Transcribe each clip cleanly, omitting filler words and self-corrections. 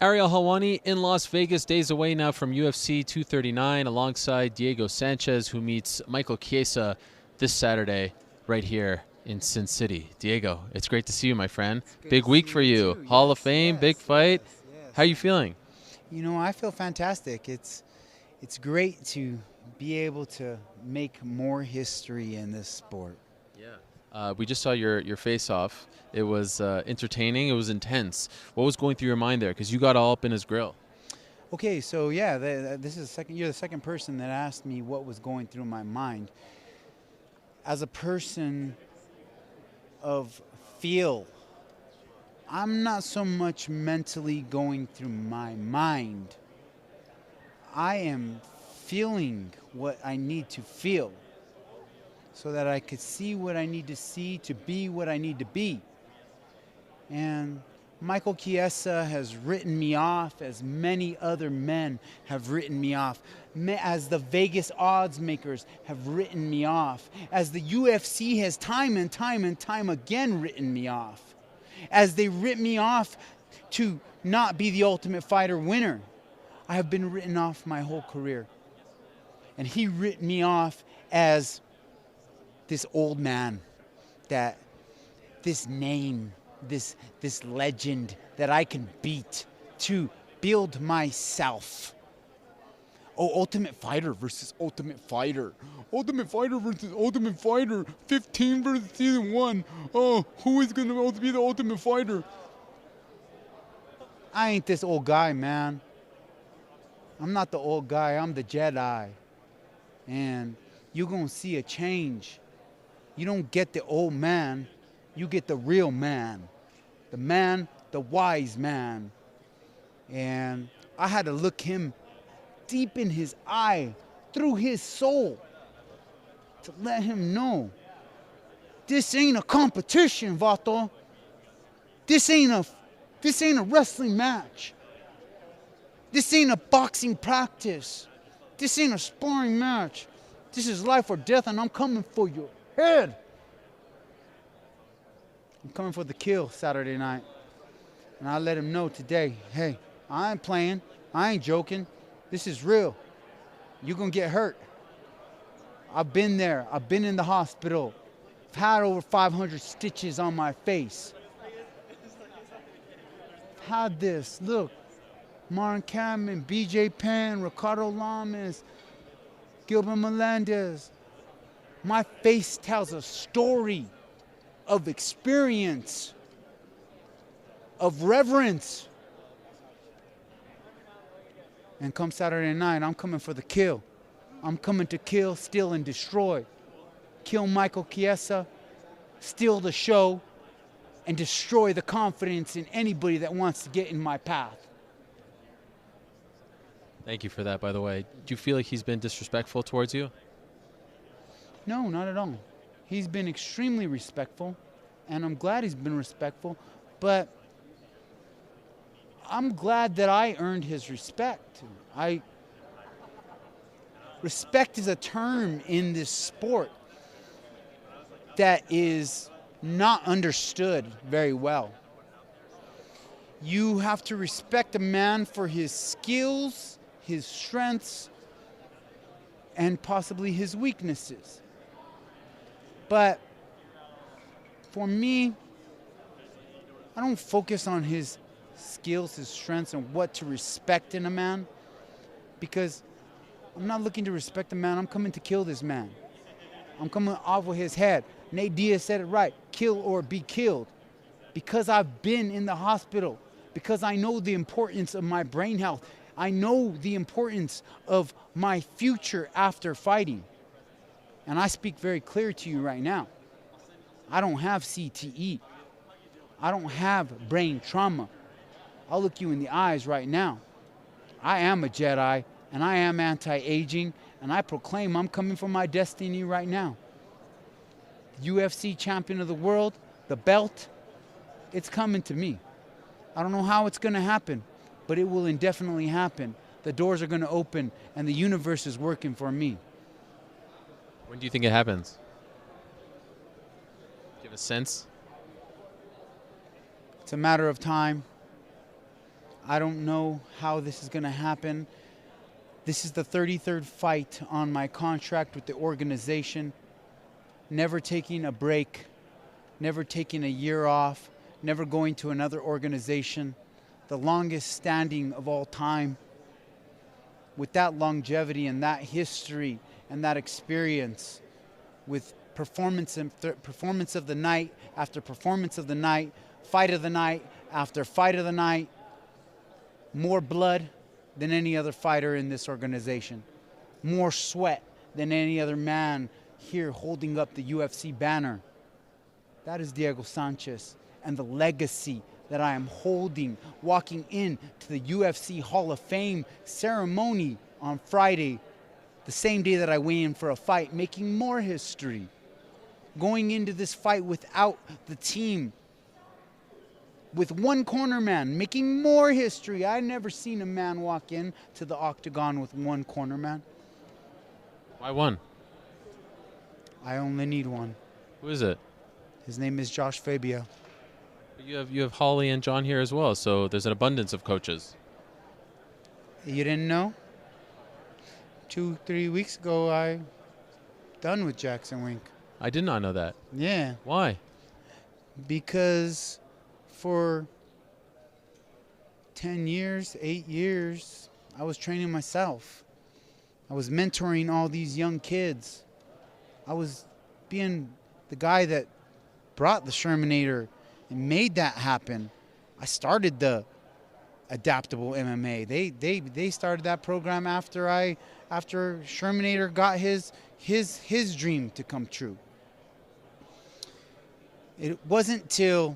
Ariel Helwani in Las Vegas, days away now from UFC 239, alongside Diego Sanchez, who meets Michael Chiesa this Saturday right here in Sin City. Diego, it's great to see you, my friend. Big week for you. Hall of Fame, big fight. How are you feeling? You know, I feel fantastic. It's great to be able to make more history in this sport. Yeah. We just saw your face-off. It was entertaining. It was intense. What was going through your mind there? Because you got all up in his grill. Okay, so yeah, this is you're the second person that asked me what was going through my mind. As a person of feel, I'm not so much mentally going through my mind. I am feeling what I need to feel so that I could see what I need to see to be what I need to be. And Michael Chiesa has written me off as many other men have written me off, as the Vegas odds makers have written me off, as the UFC has time and time again written me off, as they writ me off to not be the Ultimate Fighter winner. I have been written off my whole career. And he writ me off as this old man, that this name, this legend that I can beat to build myself. Oh, Ultimate Fighter versus Ultimate Fighter. Ultimate Fighter versus Ultimate Fighter. 15 versus season 1. Oh, who is going to be the Ultimate Fighter? I ain't this old guy, man. I'm not the old guy. I'm the Jedi. And you're going to see a change. You don't get the old man. You get the real man. The wise man. And I had to look him deep in his eye, through his soul, to let him know this ain't a competition, Vato. This ain't a wrestling match. This ain't a boxing practice. This ain't a sparring match. This is life or death, and I'm coming for your head. I'm coming for the kill Saturday night. And I let him know today, hey, I ain't playing. I ain't joking. This is real. You're going to get hurt. I've been there. I've been in the hospital. I've had over 500 stitches on my face. I've had this. Look, Martin Kamen, BJ Penn, Ricardo Lamas, Gilbert Melendez. My face tells a story of experience, of reverence. And come Saturday night, I'm coming for the kill. I'm coming to kill, steal, and destroy. Kill Michael Chiesa, steal the show, and destroy the confidence in anybody that wants to get in my path. Thank you for that, by the way. Do you feel like he's been disrespectful towards you? No, not at all. He's been extremely respectful, and I'm glad he's been respectful, but I'm glad that I earned his respect. Respect is a term in this sport that is not understood very well. You have to respect a man for his skills, his strengths, and possibly his weaknesses. But for me, I don't focus on his skills, his strengths, and what to respect in a man, because I'm not looking to respect a man. I'm coming to kill this man. I'm coming off with his head. Nate Diaz said it right, kill or be killed. Because I've been in the hospital, because I know the importance of my brain health. I know the importance of my future after fighting. And I speak very clear to you right now. I don't have CTE. I don't have brain trauma. I'll look you in the eyes right now. I am a Jedi, and I am anti-aging, and I proclaim I'm coming for my destiny right now. UFC champion of the world, the belt, it's coming to me. I don't know how it's going to happen, but it will indefinitely happen. The doors are going to open, and the universe is working for me. When do you think it happens? Do you have a sense? It's a matter of time. I don't know how this is going to happen. This is the 33rd fight on my contract with the organization. Never taking a break, never taking a year off, never going to another organization. The longest standing of all time. With that longevity and that history and that experience, with performance of the night after performance of the night, fight of the night after fight of the night, more blood than any other fighter in this organization, more sweat than any other man here holding up the UFC banner. That is Diego Sanchez and the legacy that I am holding, walking into the UFC Hall of Fame ceremony on Friday, the same day that I weigh in for a fight, making more history. Going into this fight without the team, with one corner man, making more history. I've never seen a man walk in to the octagon with one corner man. Why one? I only need one. Who is it? His name is Josh Fabio. You have Holly and John here as well, so there's an abundance of coaches. You didn't know? 2-3 weeks ago, I done with Jackson Wink. I did not know that. Yeah. Why? Because for 10 years, 8 years, I was training myself. I was mentoring all these young kids. I was being the guy that brought the Shermanator and made that happen. I started the adaptable MMA. They started that program after Shermanator got his dream to come true. It wasn't till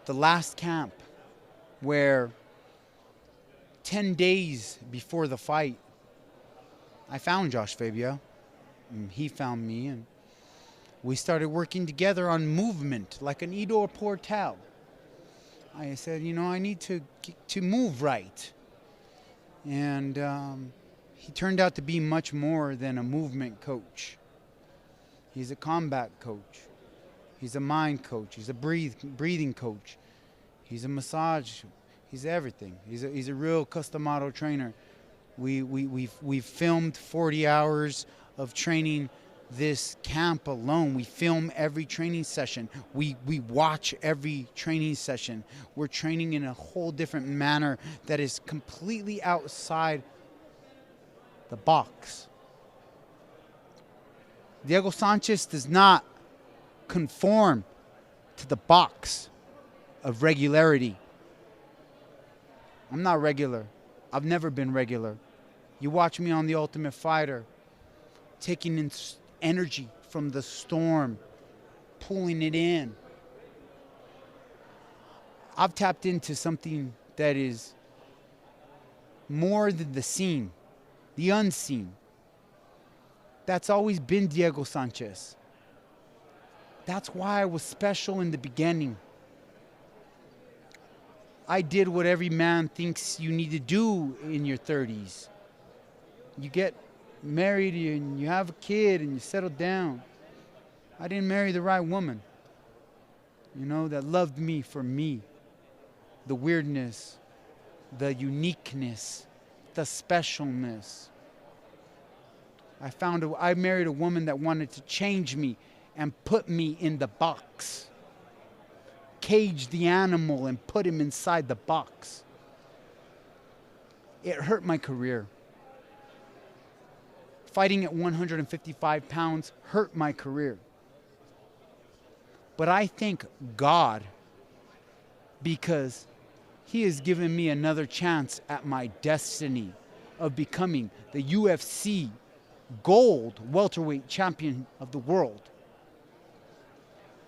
the last camp where 10 days before the fight, I found Josh Fabio, and he found me, and we started working together on movement, like an Edo Portal. I said, you know, I need to move right. And he turned out to be much more than a movement coach. He's a combat coach. He's a mind coach. He's a breathing coach. He's a massage. He's everything. He's a real customado trainer. We've filmed 40 hours of training this camp alone. We film every training session. We watch every training session. We're training in a whole different manner that is completely outside the box. Diego Sanchez does not conform to the box of regularity. I'm not regular. I've never been regular. You watch me on The Ultimate Fighter, taking in energy from the storm, pulling it in. I've tapped into something that is more than the seen, the unseen. That's always been Diego Sanchez. That's why I was special in the beginning. I did what every man thinks you need to do in your 30s. You get married and you have a kid and you settle down. I didn't marry the right woman, you know, that loved me for me. The weirdness, the uniqueness, the specialness. I married a woman that wanted to change me and put me in the box. Cage the animal and put him inside the box. It hurt my career. Fighting at 155 pounds hurt my career. But I thank God because He has given me another chance at my destiny of becoming the UFC gold welterweight champion of the world.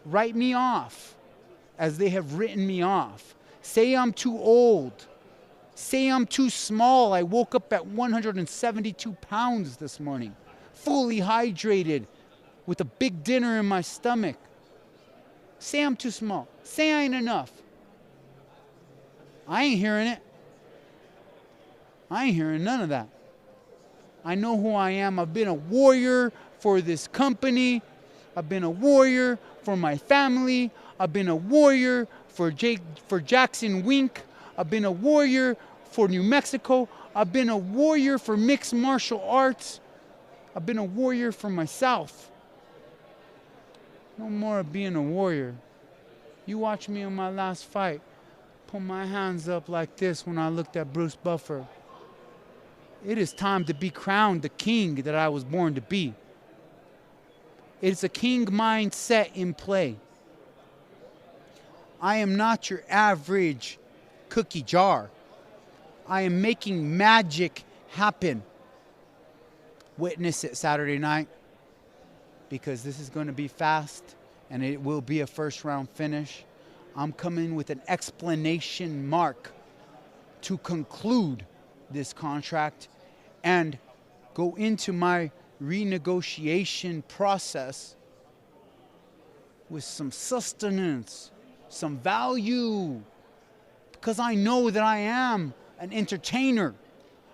Write me off as they have written me off. Say I'm too old. Say I'm too small. I woke up at 172 pounds this morning, fully hydrated, with a big dinner in my stomach. Say I'm too small. Say I ain't enough. I ain't hearing it. I ain't hearing none of that. I know who I am. I've been a warrior for this company. I've been a warrior for my family. I've been a warrior for Jackson Wink. I've been a warrior for New Mexico. I've been a warrior for mixed martial arts. I've been a warrior for myself. No more of being a warrior. You watch me in my last fight, put my hands up like this when I looked at Bruce Buffer. It is time to be crowned the king that I was born to be. It's a king mindset in play. I am not your average cookie jar. I am making magic happen. Witness it Saturday night, because this is going to be fast and it will be a first round finish. I'm coming with an explanation mark to conclude this contract and go into my renegotiation process with some sustenance, some value, because I know that I am an entertainer.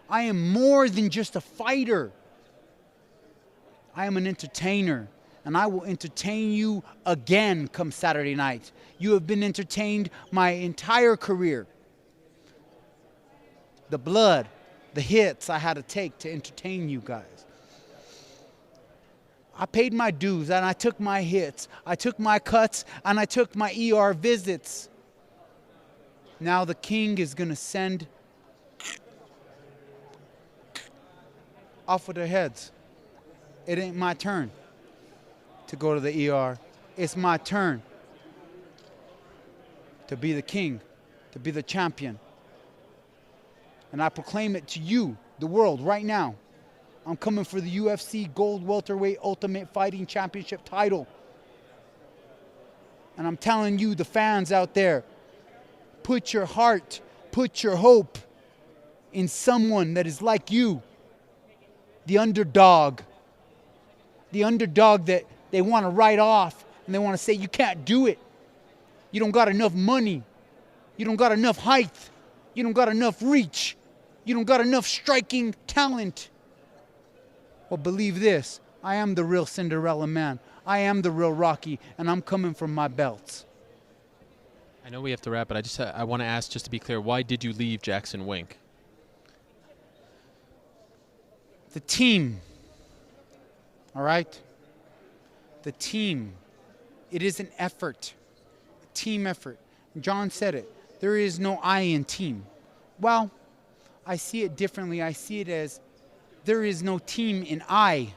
I am more than just a fighter. I am an entertainer, and I will entertain you again come Saturday night. You have been entertained my entire career. The blood, the hits I had to take to entertain you guys. I paid my dues, and I took my hits. I took my cuts, and I took my ER visits. Now the king is going to send off with their heads. It ain't my turn to go to the ER. It's my turn to be the king, to be the champion. And I proclaim it to you, the world, right now. I'm coming for the UFC Gold Welterweight Ultimate Fighting Championship title. And I'm telling you, the fans out there, put your heart, put your hope in someone that is like you, the underdog. The underdog that they want to write off and they want to say, you can't do it. You don't got enough money. You don't got enough height. You don't got enough reach. You don't got enough striking talent. Well, believe this. I am the real Cinderella man. I am the real Rocky, and I'm coming from my belts. I know we have to wrap, but I want to ask, just to be clear, why did you leave Jackson Wink? The team. All right? The team. It is an effort. A team effort. John said it. There is no I in team. Well, I see it differently. I see it as there is no team in I.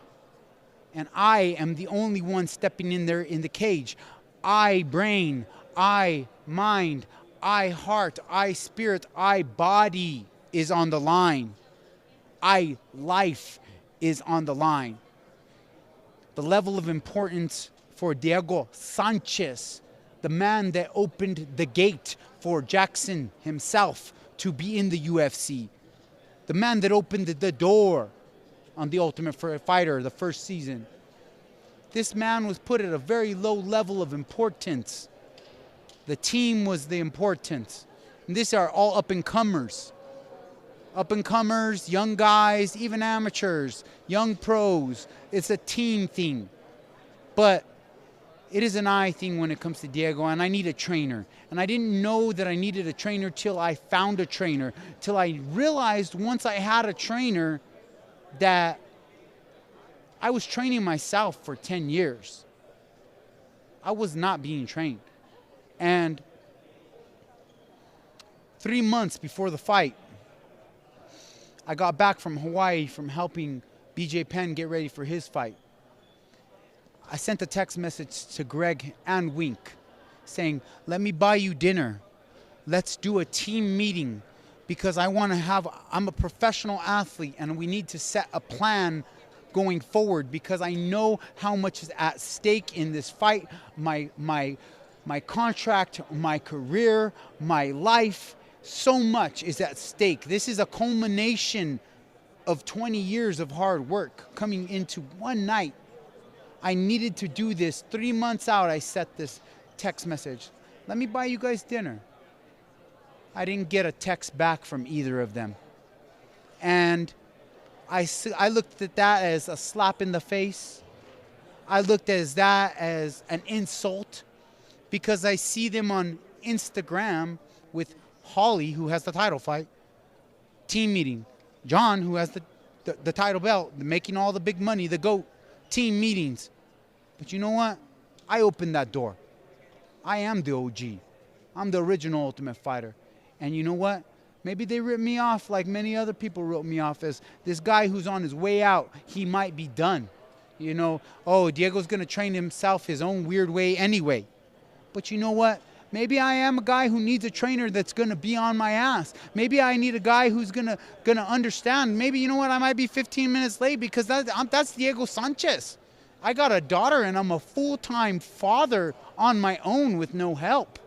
And I am the only one stepping in there in the cage. I brain, I mind, I heart, I spirit, I body is on the line. I life is on the line. The level of importance for Diego Sanchez, the man that opened the gate for Jackson himself to be in the UFC, the man that opened the door on The Ultimate Fighter the first season. This man was put at a very low level of importance. The team was the importance. And these are all up-and-comers. Up-and-comers, young guys, even amateurs, young pros. It's a team thing. But it is an I thing when it comes to Diego, and I need a trainer. And I didn't know that I needed a trainer till I found a trainer, till I realized once I had a trainer that I was training myself for 10 years. I was not being trained. And 3 months before the fight, I got back from Hawaii from helping BJ Penn get ready for his fight. I sent a text message to Greg and Wink saying, let me buy you dinner. Let's do a team meeting because I'm a professional athlete and we need to set a plan going forward because I know how much is at stake in this fight. My contract, my career, my life, so much is at stake. This is a culmination of 20 years of hard work coming into one night. I needed to do this. 3 months out, I set this text message. Let me buy you guys dinner. I didn't get a text back from either of them. And I looked at that as a slap in the face. I looked at that as an insult because I see them on Instagram with Holly, who has the title fight, team meeting. John, who has the title belt, making all the big money, the GOAT, team meetings. But you know what? I opened that door. I am the OG. I'm the original Ultimate Fighter. And you know what? Maybe they ripped me off like many other people wrote me off as this guy who's on his way out. He might be done. You know, oh, Diego's going to train himself his own weird way anyway. But you know what? Maybe I am a guy who needs a trainer that's going to be on my ass. Maybe I need a guy who's going to understand. Maybe, you know what, I might be 15 minutes late because that's Diego Sanchez. I got a daughter and I'm a full-time father on my own with no help.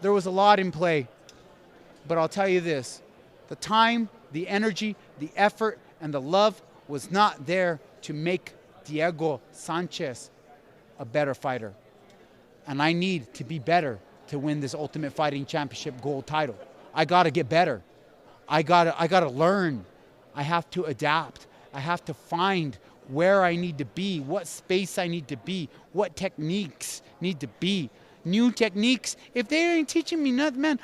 There was a lot in play, but I'll tell you this. The time, the energy, the effort, and the love was not there to make Diego Sanchez a better fighter. And I need to be better to win this Ultimate Fighting Championship gold title. I gotta get better. I gotta learn. I have to adapt. I have to find where I need to be, what space I need to be, what techniques need to be. New techniques. If they ain't teaching me nothing, man,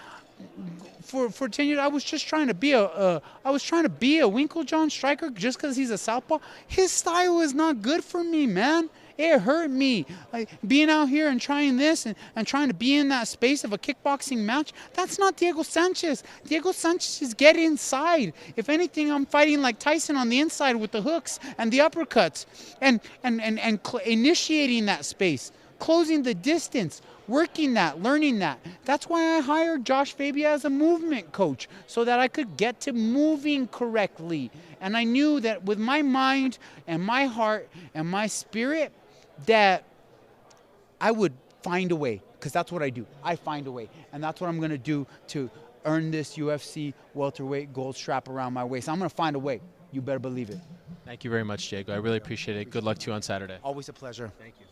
for 10 years, I was just trying to be a Winklejohn striker just because he's a southpaw. His style is not good for me, man. It hurt me. Like, being out here and trying this and trying to be in that space of a kickboxing match, that's not Diego Sanchez. Diego Sanchez is get inside. If anything, I'm fighting like Tyson on the inside with the hooks and the uppercuts and initiating that space, closing the distance, working that, learning that. That's why I hired Josh Fabia as a movement coach, so that I could get to moving correctly. And I knew that with my mind and my heart and my spirit, that I would find a way, because that's what I do. I find a way. And that's what I'm going to do to earn this UFC welterweight gold strap around my waist. I'm going to find a way. You better believe it. Thank you very much, Diego. I really appreciate it. Good luck to you on Saturday. Always a pleasure. Thank you.